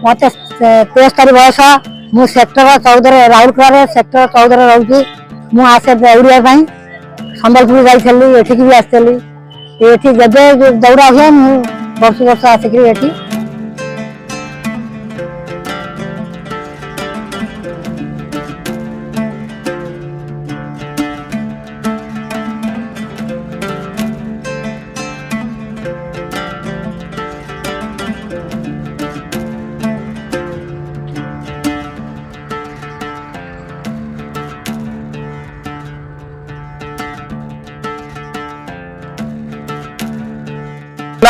मत 73 बयस मु सेक्टर 14 राउरकेला सेक्टर 14 रोची मु आसे दौड़िया संबलपुर जाइली एठिक भी आसली ये जब दौड़ा हुए वर्ष वर्ष आसिक ये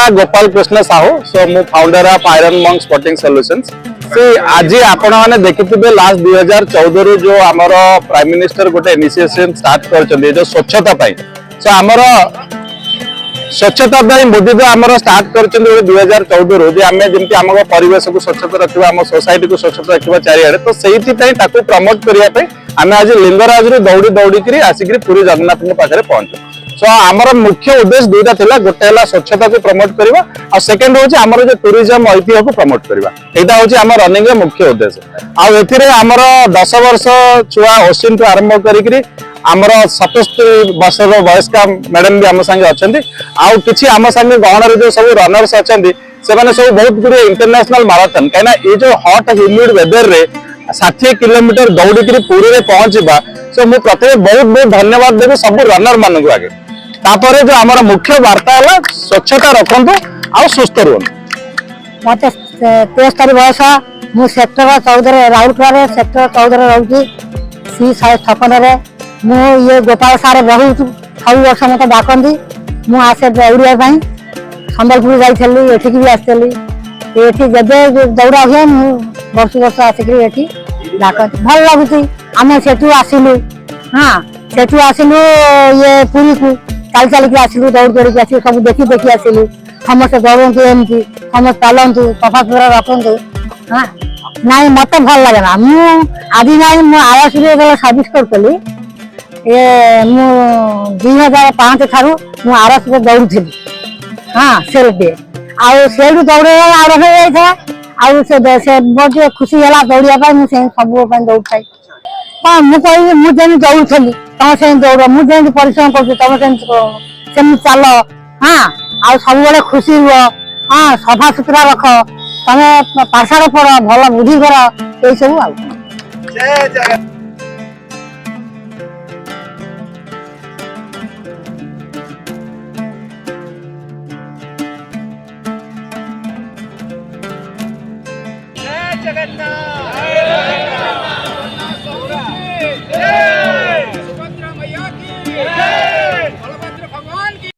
गोपाल कृष्ण साहू सो मु founder of iron monk spotting solutions से आज आपण माने देखिथिबे लास्ट 2014 रु जो हमर प्राइम मिनिस्टर गोटे इनिशिएशन स्टार्ट करछन जो स्वच्छता पाई सो हमर स्वच्छता पाई मोदी जो हमर स्टार्ट करछन 2014 रु जे हमें जेंति हमर परिवेश को स्वच्छता रखिबा हमर सोसाइटी को स्वच्छता रखिबा चारियाडे तो सेहिति पई ताको प्रमोट करिया पई हमें आज लिंगराज रु दौड़ी दौड़ी करी आसिकरी पूरी जगन्नाथ के पाखरे पहुंच सो आमर मुख्य उद्देश्य दुईटा थिला गोटे हला स्वच्छता को प्रमोट करबा और सेकंड होची हमर जो टूरिज्म ऐतिह्य को प्रमोट करबा एटा होची हमर रनिंग रे मुख्य उद्देश्य आ एथिरे हमर 10 वर्ष छुआ ओसिन तो आरंभ करिकरी हमर 77 वर्ष रो वयस्का मैडम भी हम संगे अछंती आ किछि हम संगे गहन रे जो सब रनर्स अछंती से माने सब बहुत गुरे इंटरनेशनल मैराथन काना ए जो हॉट ह्यूमिड वेदर रे 60 किलोमीटर दौड़ी करी पुरी रे पहुंचबा सो मु प्रथमे बहुत बहुत धन्यवाद देबे सब रनर मानन को आगे तापरे जो हमारा मुख्य वार्ता है स्वच्छता रखु आ सुस्थ रुहतु मत 73 बयस मु सेक्टर 14 राउरकेला सेक्टर 14 रोची सी 156 मु ये गोपाल सारे बहुत सब वर्ष मत डाकती मु आसे दौड़िया संबलपुर जाइली एठिक भी आसली ये जब दौड़ा हुए वर्ष वर्ष आसिक डाकती भल लगुच आम से आसलु हाँ से आसलु ये पुरी को चल चल के आसलु दौड़ दौड़ के आसलु सब देखी देखी आसलु समस्त दौड़तु एमती समस्त चलतु सफा सुतरा रखु हाँ नाई मत भल लगे ना मु आदि नाई मु आवास सर्विस करी ये मु 2005 ठारू मु आवास दौड़ी हाँ सेल्फे आउ दौड़े आरंभ हो खुशी है दौड़िया मुझे सब दौड़ थाई हाँ मुझे मुझे दौड़ी तुम से दौड़ मुझे परिश्रम कर तुम चल हाँ आ सब खुशी हुआ हाँ सफा सुतरा रख तुम पाठशाला पढ़ भल बुद्धि कर ये सब जगन्नाथ।